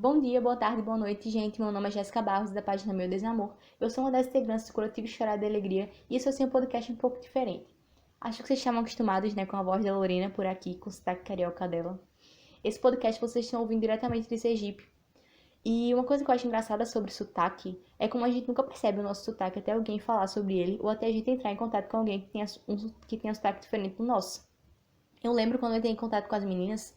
Bom dia, boa tarde, boa noite, gente. Meu nome é Jéssica Barros, da página Meu Desamor. Eu sou uma das integrantes do coletivo Chorar de Alegria e esse é um podcast um pouco diferente. Acho que vocês estavam acostumados, com a voz da Lorena por aqui, com o sotaque carioca dela. Esse podcast vocês estão ouvindo diretamente de Sergipe. E uma coisa que eu acho engraçada sobre sotaque é como a gente nunca percebe o nosso sotaque até alguém falar sobre ele ou até a gente entrar em contato com alguém que tenha um sotaque diferente do nosso. Eu lembro quando eu entrei em contato com as meninas,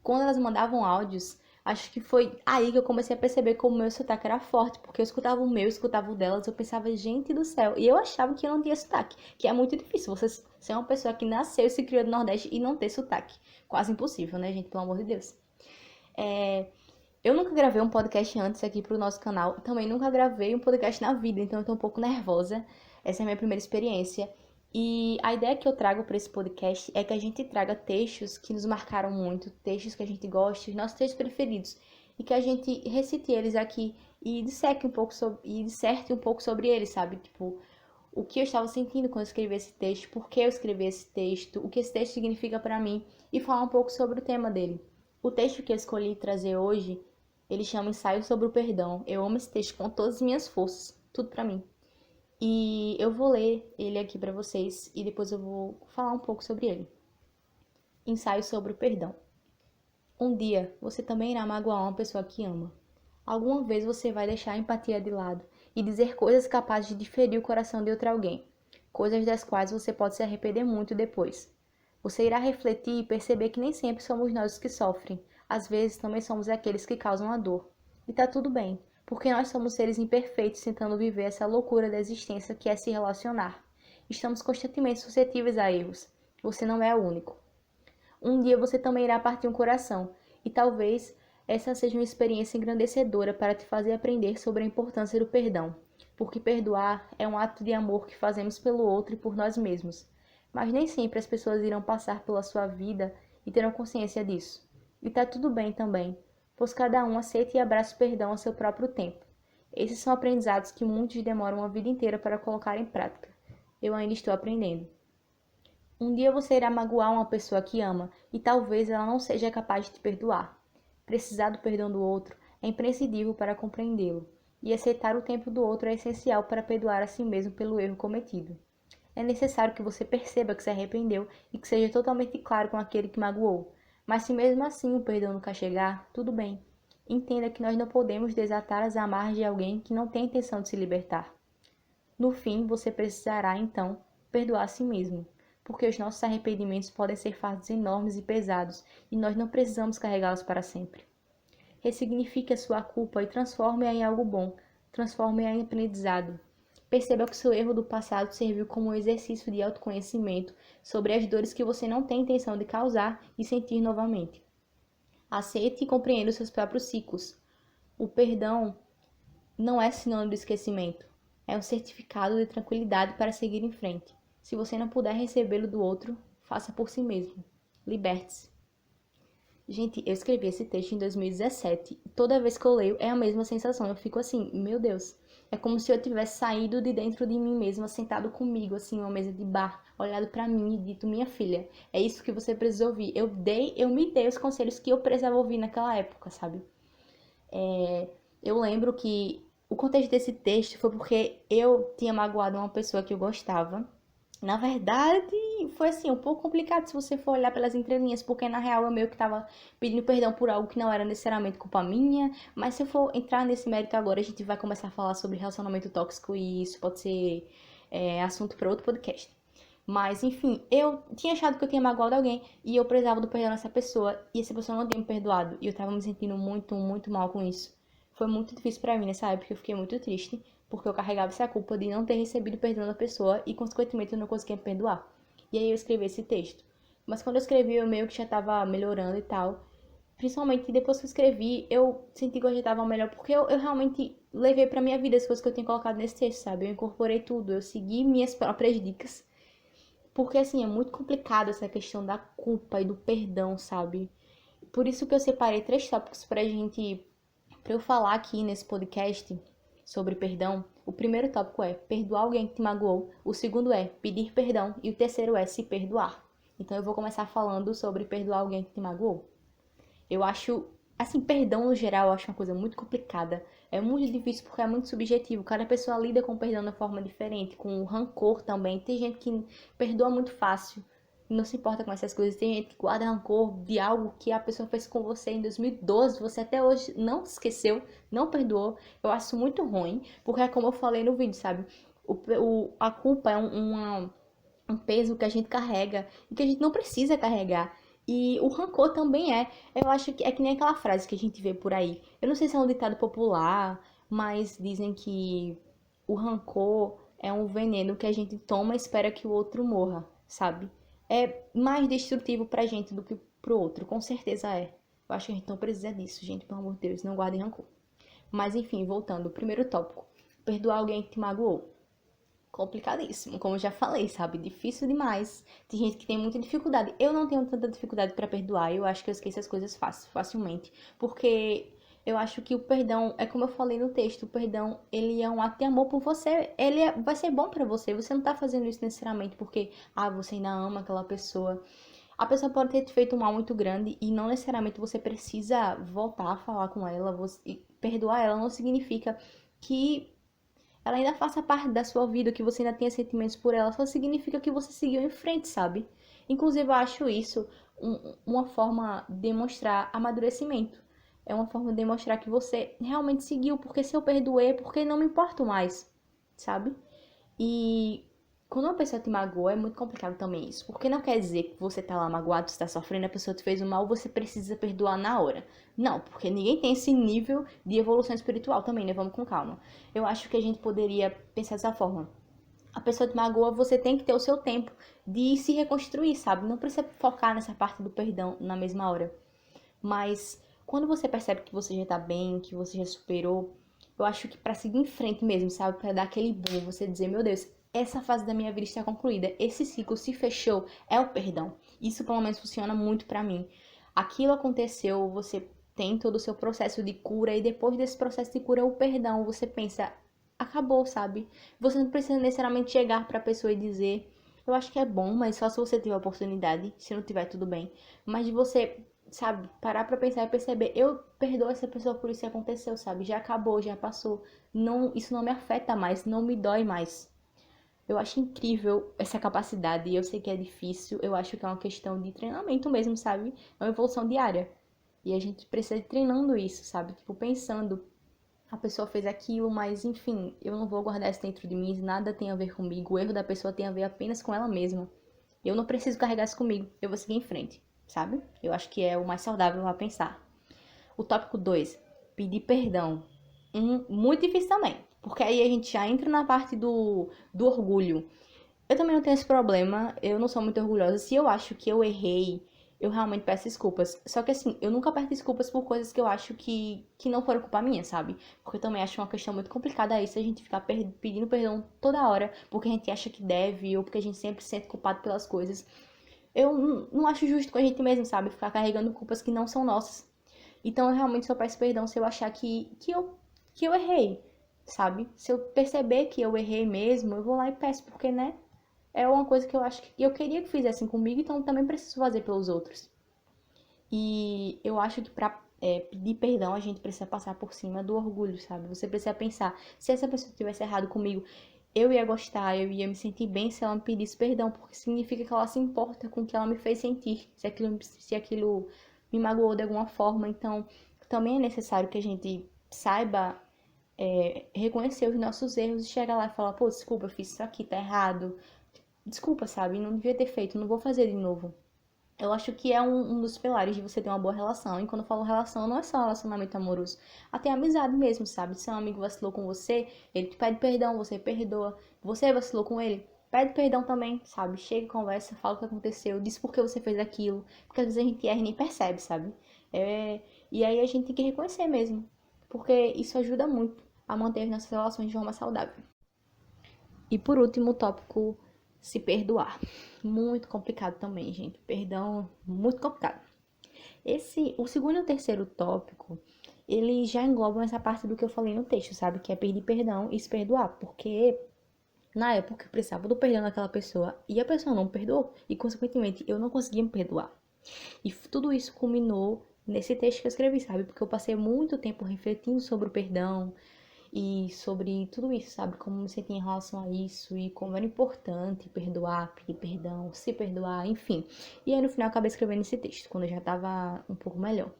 quando elas mandavam áudios, acho que foi aí que eu comecei a perceber como o meu sotaque era forte, porque eu escutava o meu, eu escutava o delas, eu pensava, gente do céu, e eu achava que eu não tinha sotaque, que é muito difícil você ser uma pessoa que nasceu e se criou no Nordeste e não ter sotaque. Quase impossível, né, gente? Pelo amor de Deus. Eu nunca gravei um podcast antes aqui pro nosso canal, também nunca gravei um podcast na vida, então eu tô um pouco nervosa. Essa é a minha primeira experiência. E a ideia que eu trago para esse podcast é que a gente traga textos que nos marcaram muito, textos que a gente gosta, os nossos textos preferidos, e que a gente recite eles aqui e disserte um pouco sobre eles, sabe? Tipo, o que eu estava sentindo quando eu escrevi esse texto, por que eu escrevi esse texto, o que esse texto significa para mim e falar um pouco sobre o tema dele. O texto que eu escolhi trazer hoje, ele chama Ensaio sobre o Perdão. Eu amo esse texto com todas as minhas forças, tudo pra mim. E eu vou ler ele aqui pra vocês e depois eu vou falar um pouco sobre ele. Ensaio sobre o Perdão. Um dia você também irá magoar uma pessoa que ama. Alguma vez você vai deixar a empatia de lado e dizer coisas capazes de ferir o coração de outro alguém, coisas das quais você pode se arrepender muito depois. Você irá refletir e perceber que nem sempre somos nós os que sofrem, às vezes também somos aqueles que causam a dor. E tá tudo bem, porque nós somos seres imperfeitos tentando viver essa loucura da existência que é se relacionar. Estamos constantemente suscetíveis a erros. Você não é o único. Um dia você também irá partir um coração, e talvez essa seja uma experiência engrandecedora para te fazer aprender sobre a importância do perdão, porque perdoar é um ato de amor que fazemos pelo outro e por nós mesmos. Mas nem sempre as pessoas irão passar pela sua vida e terão consciência disso. E tá tudo bem também, pois cada um aceita e abraça o perdão a seu próprio tempo. Esses são aprendizados que muitos demoram uma vida inteira para colocar em prática. Eu ainda estou aprendendo. Um dia você irá magoar uma pessoa que ama e talvez ela não seja capaz de te perdoar. Precisar do perdão do outro é imprescindível para compreendê-lo, e aceitar o tempo do outro é essencial para perdoar a si mesmo pelo erro cometido. É necessário que você perceba que se arrependeu e que seja totalmente claro com aquele que magoou. Mas se mesmo assim o perdão nunca chegar, tudo bem. Entenda que nós não podemos desatar as amarras de alguém que não tem intenção de se libertar. No fim, você precisará, então, perdoar a si mesmo, porque os nossos arrependimentos podem ser fardos enormes e pesados, e nós não precisamos carregá-los para sempre. Ressignifique a sua culpa e transforme-a em algo bom, transforme-a em aprendizado. Perceba que o seu erro do passado serviu como um exercício de autoconhecimento sobre as dores que você não tem intenção de causar e sentir novamente. Aceite e compreenda os seus próprios ciclos. O perdão não é sinônimo de esquecimento. É um certificado de tranquilidade para seguir em frente. Se você não puder recebê-lo do outro, faça por si mesmo. Liberte-se. Gente, eu escrevi esse texto em 2017 e toda vez que eu leio é a mesma sensação. Eu fico assim, meu Deus. É como se eu tivesse saído de dentro de mim mesma, sentado comigo, assim, numa mesa de bar, olhado pra mim e dito, minha filha, é isso que você precisa ouvir. Eu me dei os conselhos que eu precisava ouvir naquela época, sabe? Eu lembro que o contexto desse texto foi porque eu tinha magoado uma pessoa que eu gostava. Na verdade, foi assim, um pouco complicado se você for olhar pelas entrelinhas, porque na real eu meio que tava pedindo perdão por algo que não era necessariamente culpa minha. Mas se eu for entrar nesse mérito agora, a gente vai começar a falar sobre relacionamento tóxico e isso pode ser assunto para outro podcast. Mas, enfim, eu tinha achado que eu tinha magoado alguém e eu precisava do perdão dessa pessoa e essa pessoa não tinha me perdoado. E eu tava me sentindo muito, muito mal com isso. Foi muito difícil pra mim nessa época, eu fiquei muito triste, porque eu carregava essa culpa de não ter recebido o perdão da pessoa e, consequentemente, eu não conseguia me perdoar. E aí eu escrevi esse texto. Mas quando eu escrevi, eu meio que já tava melhorando e tal. Principalmente depois que eu escrevi, eu senti que eu já tava melhor, porque eu realmente levei pra minha vida as coisas que eu tinha colocado nesse texto, sabe? Eu incorporei tudo, eu segui minhas próprias dicas. Porque, assim, é muito complicado essa questão da culpa e do perdão, sabe? Por isso que eu separei 3 tópicos pra eu falar aqui nesse podcast sobre perdão. O primeiro tópico é perdoar alguém que te magoou, o segundo é pedir perdão e o terceiro é se perdoar. Então eu vou começar falando sobre perdoar alguém que te magoou. Eu acho Assim, perdão no geral eu acho uma coisa muito complicada. É muito difícil porque é muito subjetivo. Cada pessoa lida com o perdão de uma forma diferente, com o rancor também. Tem gente que perdoa muito fácil, não se importa com essas coisas. Tem gente que guarda rancor de algo que a pessoa fez com você em 2012, você até hoje não esqueceu, não perdoou. Eu acho isso muito ruim, porque é como eu falei no vídeo, sabe? A culpa é um peso que a gente carrega e que a gente não precisa carregar. E o rancor também é. Eu acho que é que nem aquela frase que a gente vê por aí. Eu não sei se é um ditado popular, mas dizem que o rancor é um veneno que a gente toma e espera que o outro morra, sabe? É mais destrutivo pra gente do que pro outro, com certeza é. Eu acho que a gente não precisa disso, gente, pelo amor de Deus, não guardem rancor. Mas enfim, voltando, o primeiro tópico. Perdoar alguém que te magoou. Complicadíssimo, como eu já falei, sabe? Difícil demais. Tem gente que tem muita dificuldade. Eu não tenho tanta dificuldade pra perdoar. Eu acho que eu esqueço as coisas facilmente. Porque eu acho que o perdão, é como eu falei no texto, o perdão, ele é um ato de amor por você. Vai ser bom pra você. Você não tá fazendo isso necessariamente porque, você ainda ama aquela pessoa. A pessoa pode ter te feito um mal muito grande e não necessariamente você precisa voltar a falar com ela. E perdoar ela não significa que ela ainda faça parte da sua vida, que você ainda tenha sentimentos por ela, só significa que você seguiu em frente, sabe? Inclusive, eu acho isso uma forma de demonstrar amadurecimento. É uma forma de demonstrar que você realmente seguiu, porque se eu perdoei, é porque não me importo mais, sabe? E quando uma pessoa te magoa, é muito complicado também isso. Porque não quer dizer que você tá lá magoado, você tá sofrendo, a pessoa te fez o mal, você precisa perdoar na hora. Não, porque ninguém tem esse nível de evolução espiritual também, né? Vamos com calma. Eu acho que a gente poderia pensar dessa forma. A pessoa te magoa, você tem que ter o seu tempo de se reconstruir, sabe? Não precisa focar nessa parte do perdão na mesma hora. Mas quando você percebe que você já tá bem, que você já superou, eu acho que pra seguir em frente mesmo, sabe? Pra dar aquele boom, você dizer, meu Deus, essa fase da minha vida está concluída, esse ciclo se fechou, é o perdão. Isso pelo menos funciona muito pra mim. Aquilo aconteceu, você tem todo o seu processo de cura e depois desse processo de cura, o perdão, você pensa, acabou, sabe? Você não precisa necessariamente chegar pra pessoa e dizer, eu acho que é bom, mas só se você tiver a oportunidade, se não tiver tudo bem. Mas de você, sabe, parar pra pensar e perceber, eu perdoo essa pessoa por isso que aconteceu, sabe? Já acabou, já passou. Não, isso não me afeta mais, não me dói mais. Eu acho incrível essa capacidade, e eu sei que é difícil, eu acho que é uma questão de treinamento mesmo, sabe? É uma evolução diária. E a gente precisa ir treinando isso, sabe? Tipo, pensando, a pessoa fez aquilo, mas enfim, eu não vou guardar isso dentro de mim, nada tem a ver comigo, o erro da pessoa tem a ver apenas com ela mesma. Eu não preciso carregar isso comigo, eu vou seguir em frente, sabe? Eu acho que é o mais saudável a pensar. O tópico 2, pedir perdão. Muito difícil também, porque aí a gente já entra na parte do orgulho. Eu também não tenho esse problema, eu não sou muito orgulhosa. Se eu acho que eu errei, eu realmente peço desculpas. Só que assim, eu nunca peço desculpas por coisas que eu acho que não foram culpa minha, sabe? Porque eu também acho uma questão muito complicada isso, a gente ficar pedindo perdão toda hora, porque a gente acha que deve, ou porque a gente sempre se sente culpado pelas coisas. Eu não acho justo com a gente mesmo, sabe? Ficar carregando culpas que não são nossas. Então eu realmente só peço perdão se eu achar que eu errei, sabe? Se eu perceber que eu errei mesmo, eu vou lá e peço, porque, né? É uma coisa que eu acho que eu queria que fizessem comigo, então também preciso fazer pelos outros. E eu acho que pra pedir perdão a gente precisa passar por cima do orgulho, sabe? Você precisa pensar, se essa pessoa tivesse errado comigo, eu ia gostar, eu ia me sentir bem se ela me pedisse perdão, porque significa que ela se importa com o que ela me fez sentir, se aquilo me magoou de alguma forma. Então, também é necessário que a gente saiba reconhecer os nossos erros e chegar lá e falar, pô, desculpa, eu fiz isso aqui, tá errado. Desculpa, sabe? Não devia ter feito, não vou fazer de novo. Eu acho que é um dos pilares de você ter uma boa relação. E quando eu falo relação, não é só relacionamento amoroso. Até amizade mesmo, sabe? Se um amigo vacilou com você, ele te pede perdão, você perdoa. Você vacilou com ele, pede perdão também, sabe? Chega, conversa, fala o que aconteceu, diz por que você fez aquilo. Porque às vezes a gente erra e nem percebe, sabe? E aí a gente tem que reconhecer mesmo. Porque isso ajuda muito a manter as nossas relações de forma saudável. E por último, o tópico se perdoar. Muito complicado também, gente. Perdão, muito complicado. O segundo e o terceiro tópico, eles já englobam essa parte do que eu falei no texto, sabe? Que é pedir perdão e se perdoar. Porque na época eu precisava do perdão daquela pessoa e a pessoa não me perdoou. E consequentemente eu não conseguia me perdoar. E tudo isso culminou nesse texto que eu escrevi, sabe? Porque eu passei muito tempo refletindo sobre o perdão e sobre tudo isso, sabe? Como me senti em relação a isso e como era importante perdoar, pedir perdão, se perdoar, enfim. E aí no final eu acabei escrevendo esse texto, quando eu já tava um pouco melhor.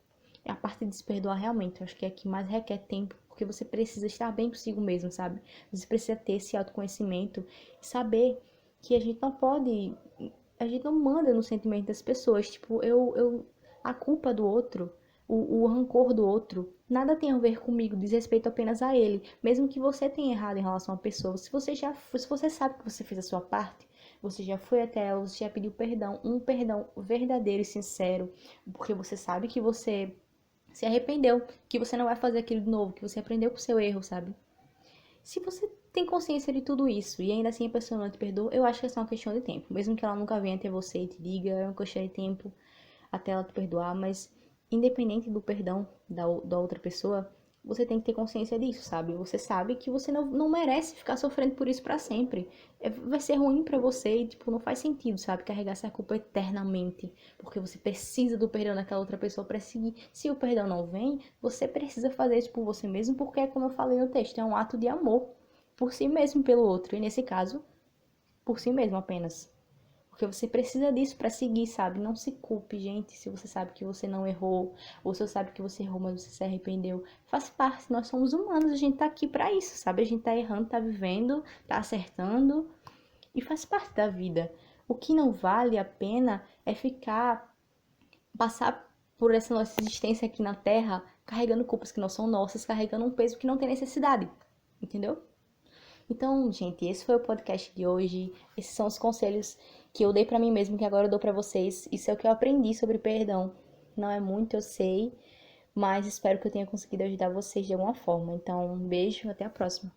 É a parte de se perdoar realmente, eu acho que é a que mais requer tempo, porque você precisa estar bem consigo mesmo, sabe? Você precisa ter esse autoconhecimento e saber que a gente não pode, a gente não manda no sentimento das pessoas. Tipo, a culpa do outro, o rancor do outro, nada tem a ver comigo, diz respeito apenas a ele. Mesmo que você tenha errado em relação à pessoa, se você sabe que você fez a sua parte, você já foi até ela, você já pediu perdão, um perdão verdadeiro e sincero, porque você sabe que você se arrependeu, que você não vai fazer aquilo de novo, que você aprendeu com o seu erro, sabe? Se você tem consciência de tudo isso e ainda assim a pessoa não te perdoa, eu acho que é só uma questão de tempo. Mesmo que ela nunca venha até você e te diga, é uma questão de tempo até ela te perdoar, mas independente do perdão da outra pessoa, você tem que ter consciência disso, sabe? Você sabe que você não merece ficar sofrendo por isso pra sempre. Vai ser ruim pra você e, tipo, não faz sentido, sabe? Carregar essa culpa eternamente. Porque você precisa do perdão daquela outra pessoa pra seguir. Se o perdão não vem, você precisa fazer isso por você mesmo, porque, como eu falei no texto, é um ato de amor por si mesmo e pelo outro. E nesse caso, por si mesmo apenas. Porque você precisa disso pra seguir, sabe? Não se culpe, gente, se você sabe que você não errou, ou se você sabe que você errou, mas você se arrependeu. Faz parte, nós somos humanos, a gente tá aqui pra isso, sabe? A gente tá errando, tá vivendo, tá acertando, e faz parte da vida. O que não vale a pena é passar por essa nossa existência aqui na Terra, carregando culpas que não são nossas, carregando um peso que não tem necessidade, entendeu? Então, gente, esse foi o podcast de hoje. Esses são os conselhos que eu dei pra mim mesmo, que agora eu dou pra vocês. Isso é o que eu aprendi sobre perdão. Não é muito, eu sei, mas espero que eu tenha conseguido ajudar vocês de alguma forma. Então, um beijo, até a próxima.